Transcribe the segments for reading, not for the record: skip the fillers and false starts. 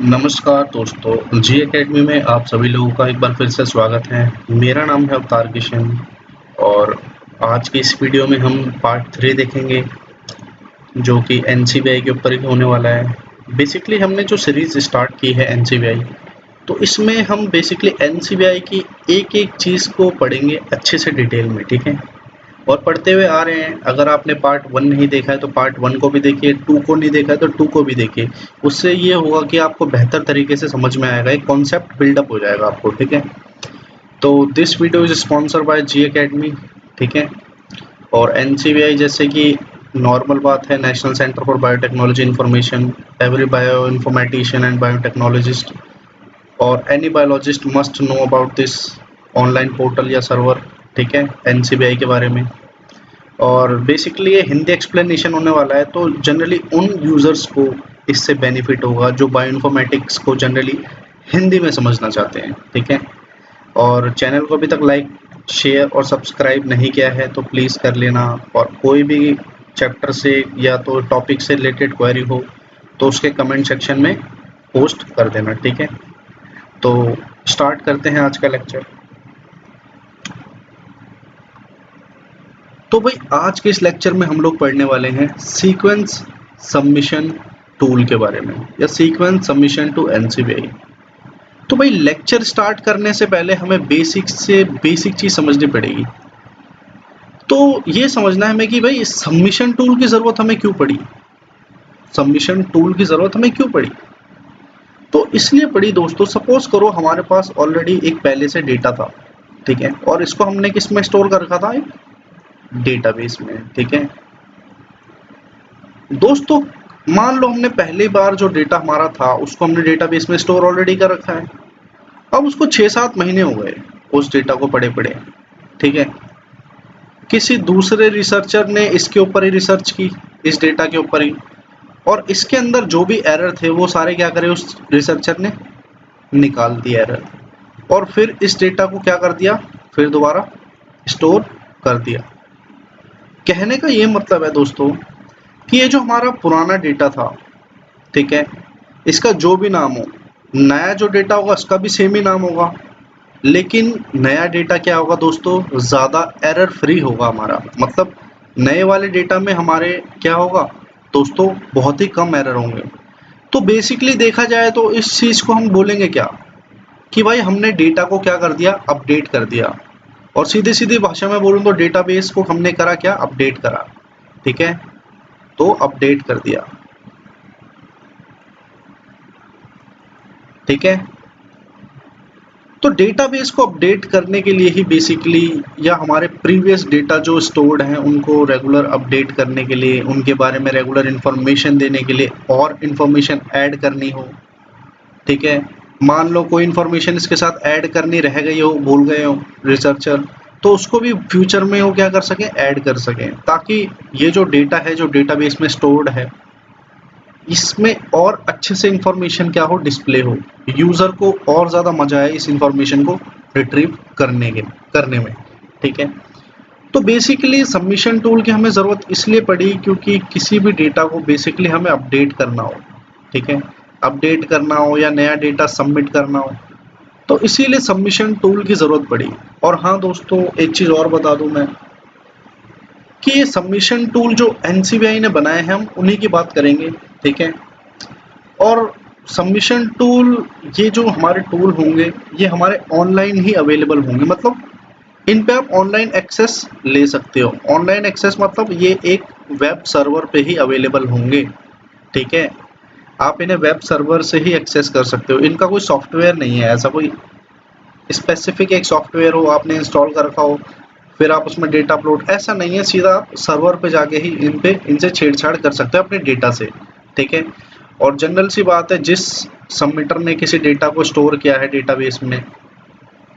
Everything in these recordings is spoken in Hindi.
नमस्कार दोस्तों, जी एकेडमी में आप सभी लोगों का एक बार फिर से स्वागत है। मेरा नाम है अवतार किशन और आज की इस वीडियो में हम पार्ट 3 देखेंगे जो कि एनसीबीआई के ऊपर ही होने वाला है। बेसिकली हमने जो सीरीज़ स्टार्ट की है एनसीबीआई, तो इसमें हम बेसिकली एनसीबीआई की एक-एक चीज़ को पढ़ेंगे अच्छे से डिटेल में, ठीक है? और पढ़ते हुए आ रहे हैं। अगर आपने पार्ट 1 नहीं देखा है तो पार्ट 1 को भी देखिए, 2 को नहीं देखा है तो 2 को भी देखिए। उससे ये होगा कि आपको बेहतर तरीके से समझ में आएगा, एक कॉन्सेप्ट बिल्डअप हो जाएगा आपको, ठीक है? तो this video is sponsored by G academy, ठीक है? और एनसीबीआई जैसे कि नॉर्मल बात है, national center for biotechnology information, every bioinformatician and biotechnologist और any biologist must know about this online portal या सर्वर, ठीक है? एनसीबीआई के बारे में। और बेसिकली ये हिंदी एक्सप्लेनेशन होने वाला है, तो जनरली उन यूज़र्स को इससे बेनिफिट होगा जो बायोइन्फॉर्मेटिक्स को जनरली हिंदी में समझना चाहते हैं, ठीक है? और चैनल को अभी तक लाइक, शेयर और सब्सक्राइब नहीं किया है तो प्लीज़ कर लेना। और कोई भी चैप्टर से या तो टॉपिक से रिलेटेड क्वेरी हो तो उसके कमेंट सेक्शन में पोस्ट कर देना, ठीक है? तो स्टार्ट करते हैं आज का लेक्चर। तो भाई आज के इस लेक्चर में हम लोग पढ़ने वाले हैं सीक्वेंस सबमिशन टूल के बारे में या सीक्वेंस सबमिशन टू एनसीबीआई। तो भाई लेक्चर स्टार्ट करने से पहले हमें बेसिक से बेसिक चीज समझनी पड़ेगी। तो ये समझना है हमें कि भाई सबमिशन टूल की जरूरत हमें क्यों पड़ी, सबमिशन टूल की जरूरत हमें क्यों पड़ी। तो इसलिए पड़ी दोस्तों, सपोज करो हमारे पास ऑलरेडी एक पहले से डेटा था, ठीक है, और इसको हमने किस में स्टोर कर रखा था, एक डेटाबेस में, ठीक है दोस्तों। मान लो हमने पहली बार जो डेटा हमारा था उसको हमने डेटाबेस में स्टोर ऑलरेडी कर रखा है। अब उसको 6-7 महीने हो गए उस डेटा को पड़े पड़े, ठीक है। किसी दूसरे रिसर्चर ने इसके ऊपर ही रिसर्च की, इस डेटा के ऊपर ही, और इसके अंदर जो भी एरर थे वो सारे क्या करे उस रिसर्चर ने निकाल दिया एरर, और फिर इस डेटा को क्या कर दिया, फिर दोबारा स्टोर कर दिया। कहने का ये मतलब है दोस्तों कि ये जो हमारा पुराना डेटा था, ठीक है, इसका जो भी नाम हो, नया जो डेटा होगा उसका भी सेम ही नाम होगा, लेकिन नया डेटा क्या होगा दोस्तों, ज़्यादा एरर फ्री होगा हमारा। मतलब नए वाले डेटा में हमारे क्या होगा दोस्तों, बहुत ही कम एरर होंगे। तो बेसिकली देखा जाए तो इस चीज़ को हम बोलेंगे क्या, कि भाई हमने डेटा को क्या कर दिया, अपडेट कर दिया। और सीधी सीधी भाषा में बोलूँ तो डेटाबेस को हमने करा क्या, अपडेट करा, ठीक है, तो अपडेट कर दिया, ठीक है। तो डेटाबेस को अपडेट करने के लिए ही बेसिकली, या हमारे प्रीवियस डेटा जो स्टोर्ड हैं उनको रेगुलर अपडेट करने के लिए, उनके बारे में रेगुलर इन्फॉर्मेशन देने के लिए और इन्फॉर्मेशन ऐड करनी हो, ठीक है। मान लो कोई इन्फॉर्मेशन इसके साथ ऐड करनी रह गई हो, भूल गए हो रिसर्चर, तो उसको भी फ्यूचर में वो क्या कर सकें, ऐड कर सकें, ताकि ये जो डेटा है जो डेटाबेस में स्टोर्ड है इसमें और अच्छे से इंफॉर्मेशन क्या हो, डिस्प्ले हो, यूजर को और ज्यादा मजा आए इस इंफॉर्मेशन को रिट्रीव करने में, ठीक है। तो बेसिकली सबमिशन टूल की हमें जरूरत इसलिए पड़ी क्योंकि किसी भी डेटा को बेसिकली हमें अपडेट करना हो, ठीक है, अपडेट करना हो या नया डेटा सबमिट करना हो, तो इसीलिए सबमिशन टूल की जरूरत पड़ी। और हाँ दोस्तों, एक चीज और बता दूं मैं, कि ये सबमिशन टूल जो एनसीबीआई ने बनाए हैं हम उन्हीं की बात करेंगे, ठीक है। और सबमिशन टूल, ये जो हमारे टूल होंगे ये हमारे ऑनलाइन ही अवेलेबल होंगे, मतलब इन पे आप ऑनलाइन एक्सेस ले सकते हो। ऑनलाइन एक्सेस मतलब ये एक वेब सर्वर पे ही अवेलेबल होंगे, ठीक है। आप इन्हें वेब सर्वर से ही एक्सेस कर सकते हो, इनका कोई सॉफ्टवेयर नहीं है, ऐसा कोई स्पेसिफिक एक सॉफ्टवेयर हो आपने इंस्टॉल कर रखा हो फिर आप उसमें डेटा अपलोड, ऐसा नहीं है। सीधा आप सर्वर पे जाके ही इनसे छेड़छाड़ कर सकते हो अपने डेटा से, ठीक है। और जनरल सी बात है, जिस सबमिटर ने किसी डेटा को स्टोर किया है डेटाबेस में,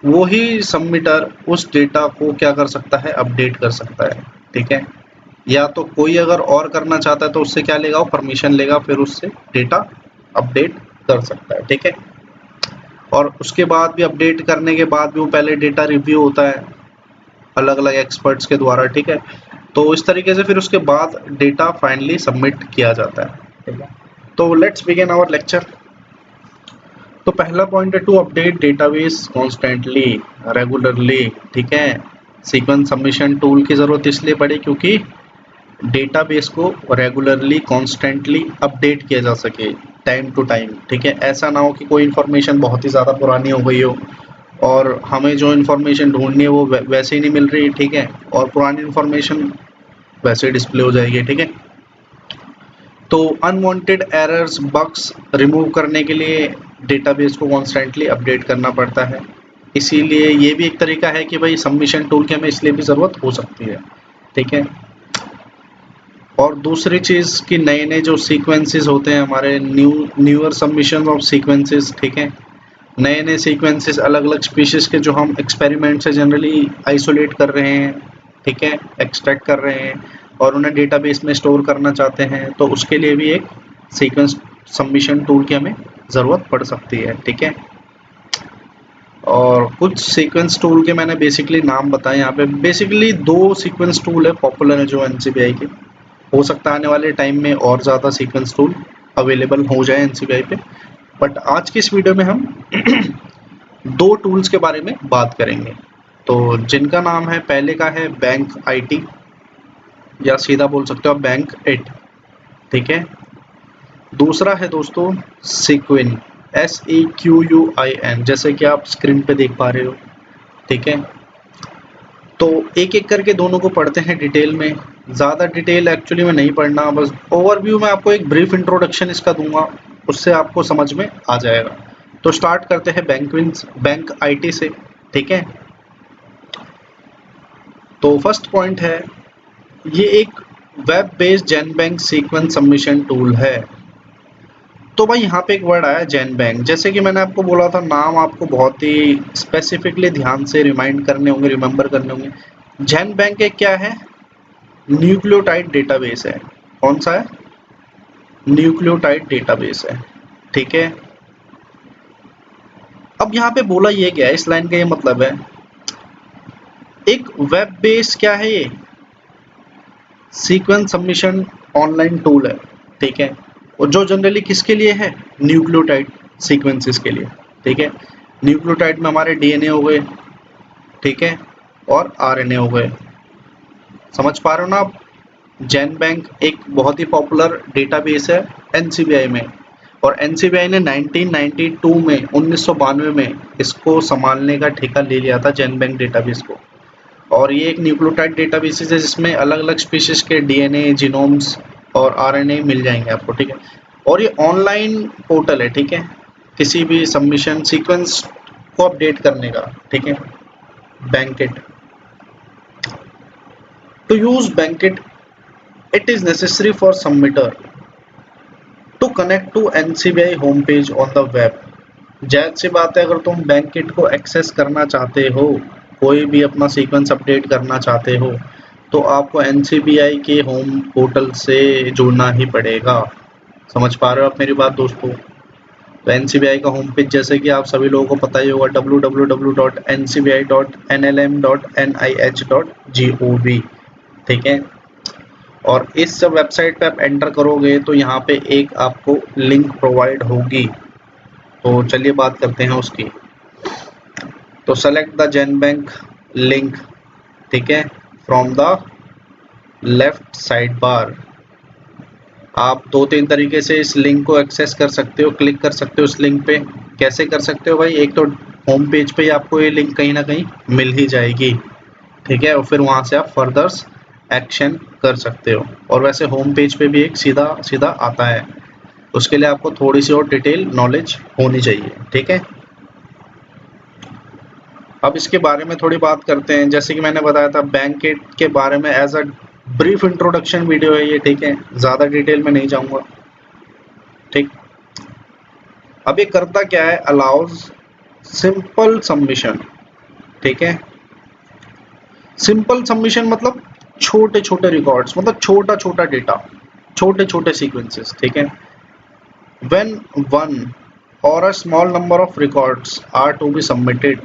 वो ही सबमिटर उस डेटा को क्या कर सकता है, अपडेट कर सकता है, ठीक है। या तो कोई अगर और करना चाहता है तो उससे क्या लेगा, वो परमिशन लेगा, फिर उससे डेटा अपडेट कर सकता है, ठीक है। और उसके बाद भी, अपडेट करने के बाद भी वो पहले डेटा रिव्यू होता है अलग अलग एक्सपर्ट्स के द्वारा, ठीक है। तो इस तरीके से फिर उसके बाद डेटा फाइनली सबमिट किया जाता है, ठीक है। तो लेट्स बिगिन आवर लेक्चर। तो पहला पॉइंट है to update database constantly, regularly, ठीक है। सीक्वेंस सबमिशन टूल की ज़रूरत इसलिए पड़ी क्योंकि डेटाबेस को रेगुलरली कॉन्स्टेंटली अपडेट किया जा सके टाइम टू टाइम, ठीक है। ऐसा ना हो कि कोई इन्फॉर्मेशन बहुत ही ज़्यादा पुरानी हो गई हो और हमें जो इन्फॉर्मेशन ढूंढनी है वो वैसे ही नहीं मिल रही, ठीक है, और पुरानी इन्फॉर्मेशन वैसे डिस्प्ले हो जाएगी, ठीक है। तो अनवांटेड एरर्स, बग्स रिमूव करने के लिए डेटाबेस को कॉन्स्टेंटली अपडेट करना पड़ता है। इसीलिए ये भी एक तरीका है कि भाई सबमिशन टूल की हमें इसलिए भी ज़रूरत हो सकती है, ठीक है। और दूसरी चीज़ कि नए नए जो सीक्वेंसेस होते हैं हमारे न्यूअर सबमिशन ऑफ सीक्वेंसेस, ठीक है। नए नए सीक्वेंसेस अलग अलग स्पीशीज़ के जो हम एक्सपेरिमेंट से जनरली आइसोलेट कर रहे हैं, ठीक है, एक्सट्रैक्ट कर रहे हैं और उन्हें डेटाबेस में स्टोर करना चाहते हैं, तो उसके लिए भी एक सीक्वेंस सबमिशन टूल की हमें ज़रूरत पड़ सकती है, ठीक है। और कुछ सीक्वेंस टूल के मैंने बेसिकली नाम बताए यहाँ पे। बेसिकली 2 सीक्वेंस टूल है पॉपुलर है जो एनसीबीआई के। हो सकता है आने वाले टाइम में और ज़्यादा सीक्वेंस टूल अवेलेबल हो जाए एनसीबीआई पे, बट आज की इस वीडियो में हम 2 टूल्स के बारे में बात करेंगे। तो जिनका नाम है, पहले का है बैंक आईटी या सीधा बोल सकते हो आप बैंक इट, ठीक है। दूसरा है दोस्तों सीक्विन, SEQUIN, जैसे कि आप स्क्रीन पे देख पा रहे हो, ठीक है। तो एक एक करके दोनों को पढ़ते हैं डिटेल में। ज़्यादा डिटेल एक्चुअली में नहीं पढ़ना, बस ओवरव्यू में आपको एक ब्रीफ इंट्रोडक्शन इसका दूंगा, उससे आपको समझ में आ जाएगा। तो स्टार्ट करते हैं बैंक आईटी से, ठीक है। तो फर्स्ट पॉइंट है, ये एक web based GenBank sequence submission tool है। तो भाई यहाँ पे एक वर्ड आया जेनबैंक, जैसे कि मैंने आपको बोला था, नाम आपको बहुत ही स्पेसिफिकली ध्यान से रिमाइंड करने होंगे, रिमेंबर करने होंगे। जेनबैंक एक क्या है? न्यूक्लियोटाइड डेटाबेस है। कौन सा है? न्यूक्लियोटाइड डेटाबेस है, ठीक है। अब यहाँ पे बोला ये क्या है, इस लाइन का ये मतलब है, एक वेब बेस क्या है ये, सीक्वेंस सबमिशन ऑनलाइन टूल है, ठीक है। और जो जनरली किसके लिए है? न्यूक्लियोटाइड सीक्वेंसेस के लिए, ठीक है। न्यूक्लियोटाइड में हमारे डीएनए हो गए, ठीक है, और आरएनए हो गए। समझ पा रहे हो ना आप? जेनबैंक एक बहुत ही पॉपुलर डेटाबेस है एनसीबीआई में, और एनसीबीआई ने 1992 में 1992 में इसको संभालने का ठेका ले लिया था जेनबैंक डेटाबेस को। और ये एक न्यूक्लियोटाइड डेटाबेस है जिसमें अलग अलग स्पीशीज के डीएनए, जीनोम्स और आरएनए मिल जाएंगे आपको, ठीक है। और ये ऑनलाइन पोर्टल है, ठीक है, किसी भी सबमिशन सीक्वेंस को अपडेट करने का, ठीक है। BankIt, to use BankIt it is necessary for submitter to connect to NCBI home page on the web. जायज़ सी बात है, अगर तुम बैंकेट को एक्सेस करना चाहते हो, कोई भी अपना सीक्वेंस अपडेट करना चाहते हो, तो आपको एनसीबीआई के होम पोर्टल से जुड़ना ही पड़ेगा। समझ पा रहे हो आप मेरी बात दोस्तों? तो एनसीबीआई का होम पेज, जैसे कि आप सभी लोगों को पता ही होगा, www.ncbi.nlm.nih.gov, ठीक है। और इस जब वेबसाइट पे आप एंटर करोगे तो यहाँ पे एक आपको लिंक प्रोवाइड होगी। तो चलिए बात करते हैं उसकी। तो सेलेक्ट द जेनबैंक लिंक, ठीक है, from the left side bar. आप 2-3 तरीके से इस लिंक को एक्सेस कर सकते हो, क्लिक कर सकते हो इस लिंक पे। कैसे कर सकते हो भाई? एक तो होम पेज पे आपको ये लिंक कहीं ना कहीं मिल ही जाएगी, ठीक है, और फिर वहाँ से आप फर्दर एक्शन कर सकते हो। और वैसे होम पेज पे भी एक सीधा सीधा आता है, उसके लिए आपको थोड़ी सी और डिटेल नॉलेज होनी चाहिए, ठीक है। अब इसके बारे में थोड़ी बात करते हैं। जैसे कि मैंने बताया था, बैंकेट के बारे में as a brief introduction video है ये, ठीक है, ज़्यादा डिटेल में नहीं जाऊँगा, ठीक। अब ये करता क्या है? अलाउज सिंपल सबमिशन, ठीक है। सिंपल सबमिशन मतलब छोटे छोटे रिकॉर्ड्स, मतलब छोटा छोटा डेटा, छोटे छोटे सीक्वेंसेस, ठीक है। When one or a small number of records are to be submitted,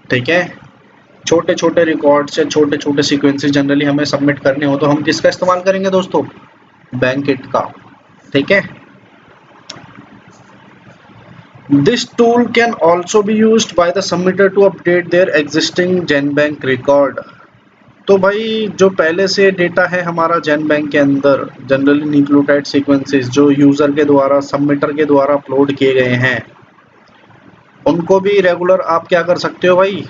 ठीक है। छोटे छोटे रिकॉर्ड्स या छोटे छोटे सीक्वेंसेस जनरली हमें सबमिट करने हो तो हम किसका इस्तेमाल करेंगे दोस्तों? बैंकेट का, ठीक है। This tool can also be used by the submitter to update their existing GenBank record. तो भाई जो पहले से डेटा है हमारा जेनबैंक के अंदर, जनरली न्यूक्लियोटाइड सीक्वेंसेस जो यूजर के द्वारा सबमिटर के द्वारा अपलोड किए गए हैं, उनको भी रेगुलर आप क्या कर सकते हो भाई,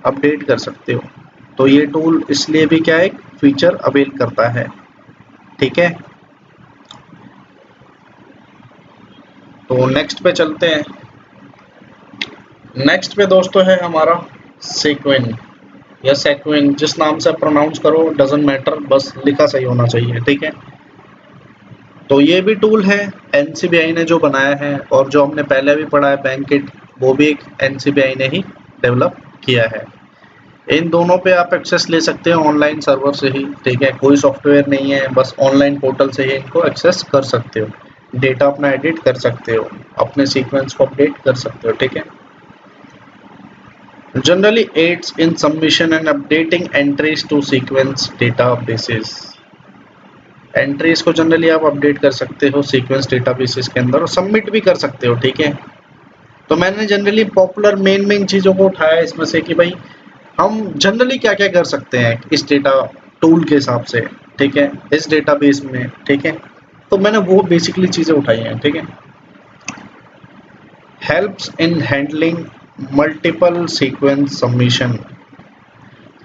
अपडेट कर सकते हो। तो ये टूल इसलिए भी क्या एक फीचर अवेल करता है, ठीक है। तो नेक्स्ट पे चलते हैं। नेक्स्ट पे दोस्तों है हमारा सीक्वेन या सेक्वेन, जिस नाम से प्रोनाउंस करो डजंट मैटर, बस लिखा सही होना चाहिए, ठीक है। तो ये भी टूल है, एनसीबीआई ने जो बनाया है, और जो हमने पहले भी पढ़ा है बैंकिट, वो भी एक एनसीबीआई ने ही डेवलप किया है। इन दोनों पे आप एक्सेस ले सकते हो ऑनलाइन सर्वर से ही, ठीक है। कोई सॉफ्टवेयर नहीं है, बस ऑनलाइन पोर्टल से ही इनको एक्सेस कर सकते हो, डेटा अपना एडिट कर सकते हो, अपने सीक्वेंस को अपडेट कर सकते हो, ठीक है। Generally aids in submission and updating entries to sequence databases। Entries को जनरली आप अपडेट कर सकते हो सीक्वेंस डेटाबेसेस के अंदर और सबमिट भी कर सकते हो, ठीक है। तो मैंने जनरली पॉपुलर मेन चीज़ों को उठाया इसमें से कि भाई हम जनरली क्या क्या कर सकते हैं इस डेटा टूल के हिसाब से, ठीक है, इस डेटाबेस में, ठीक है। तो मैंने वो बेसिकली चीज़ें उठाई हैं, ठीक है। Helps in handling multiple sequence submission.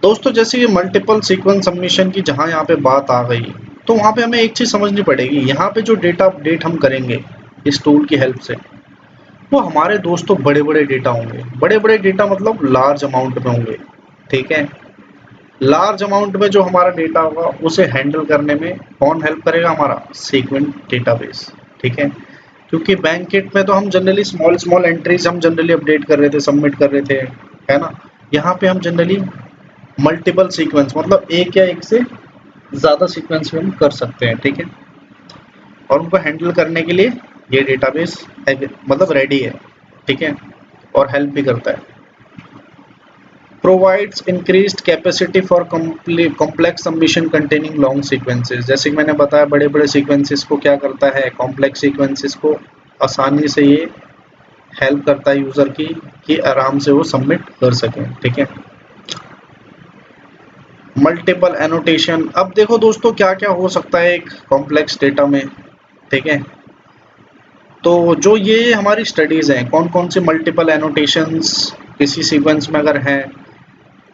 दोस्तों जैसे ये मल्टीपल सीक्वेंस सबमिशन की जहाँ यहाँ पे बात आ गई, तो वहाँ पे हमें एक चीज़ समझनी पड़ेगी। यहाँ पे जो डेटा अपडेट हम करेंगे इस टूल की हेल्प से, वो हमारे दोस्तों बड़े बड़े डेटा होंगे। बड़े बड़े डेटा मतलब लार्ज अमाउंट में होंगे, ठीक है। लार्ज अमाउंट में जो हमारा डेटा होगा उसे हैंडल करने में कौन हेल्प करेगा, हमारा सीक्वेंस डेटाबेस, ठीक है। क्योंकि बैंकिट में तो हम जनरली स्मॉल स्मॉल एंट्रीज हम जनरली अपडेट कर रहे थे, सबमिट कर रहे थे, है ना। यहाँ पे हम जनरली मल्टीपल सीक्वेंस मतलब एक या एक से ज़्यादा सीक्वेंस में हम कर सकते हैं, ठीक है। और उनको हैंडल करने के लिए ये डेटाबेस मतलब रेडी है, ठीक है, और हेल्प भी करता है। Provides increased capacity for complex submission containing long sequences. जैसे कि मैंने बताया बड़े बड़े सीक्वेंसेस को क्या करता है, कॉम्प्लेक्स सीक्वेंसेस को आसानी से ये हेल्प करता है यूज़र की कि आराम से वो सबमिट कर सकें, ठीक है। Multiple annotation. अब देखो दोस्तों क्या क्या हो सकता है एक कॉम्प्लेक्स डेटा में, ठीक है। तो जो ये हमारी स्टडीज हैं, कौन कौन से मल्टीपल एनोटेशंस किसी सीक्वेंस में अगर हैं,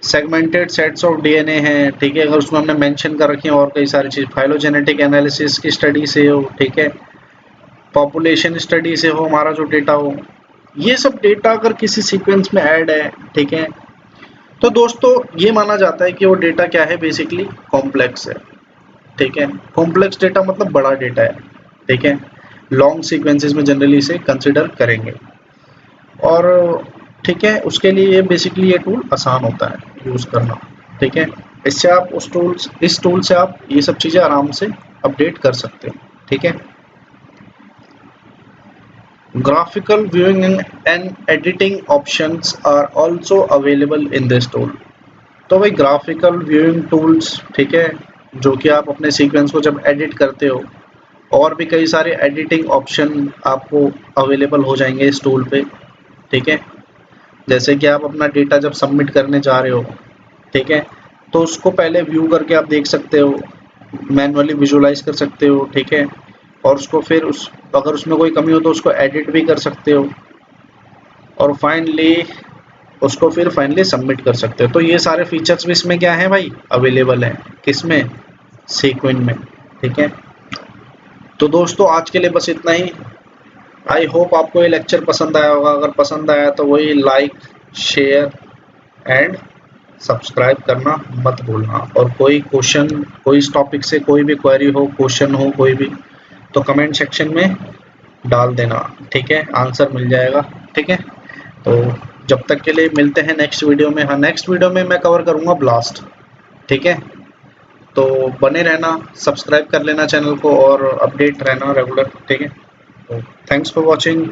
सेगमेंटेड सेट्स ऑफ डीएनए हैं, ठीक है, अगर उसमें हमने मेंशन कर रखी है और कई सारी चीज़, फाइलोजेनेटिक एनालिसिस की स्टडी से हो, ठीक है, पॉपुलेशन स्टडी से हो हमारा जो डेटा हो, ये सब डेटा अगर किसी सीक्वेंस में ऐड है, ठीक है, तो दोस्तों ये माना जाता है कि वो डेटा क्या है, बेसिकली कॉम्प्लेक्स है, ठीक है। कॉम्प्लेक्स डेटा मतलब बड़ा डेटा है, ठीक है। लॉन्ग सीक्वेंसेस में जनरली इसे कंसिडर करेंगे, और ठीक है, उसके लिए ये बेसिकली ये टूल आसान होता है यूज़ करना, ठीक है। इससे आप इस टूल से आप ये सब चीज़ें आराम से अपडेट कर सकते हो, ठीक है। Graphical viewing and editing options are also available in this tool. तो भाई ग्राफिकल व्यूइंग टूल्स, ठीक है, जो कि आप अपने सीक्वेंस को जब एडिट करते हो, और भी कई सारे एडिटिंग ऑप्शन आपको अवेलेबल हो जाएंगे इस टूल पे, ठीक है। जैसे कि आप अपना डेटा जब सबमिट करने जा रहे हो, ठीक है, तो उसको पहले व्यू करके आप देख सकते हो, मैन्युअली विजुअलाइज कर सकते हो, ठीक है। और उसको फिर अगर उसमें कोई कमी हो तो उसको एडिट भी कर सकते हो, और फाइनली सबमिट कर सकते हो। तो ये सारे फीचर्स भी इसमें क्या है भाई, अवेलेबल हैं, किसमें, सीक्वेंस में, ठीक है। तो दोस्तों आज के लिए बस इतना ही। आई होप आपको ये लेक्चर पसंद आया होगा। अगर पसंद आया तो वही लाइक, शेयर एंड सब्सक्राइब करना मत भूलना। और कोई क्वेश्चन, कोई इस टॉपिक से कोई भी क्वेरी हो, क्वेश्चन हो कोई भी, तो कमेंट सेक्शन में डाल देना, ठीक है, आंसर मिल जाएगा, ठीक है। तो जब तक के लिए मिलते हैं नेक्स्ट वीडियो में। हाँ, नेक्स्ट वीडियो में मैं कवर करूँगा ब्लास्ट, ठीक है। तो बने रहना, सब्सक्राइब कर लेना चैनल को और अपडेट रहना रेगुलर, ठीक है। तो थैंक्स फॉर वॉचिंग।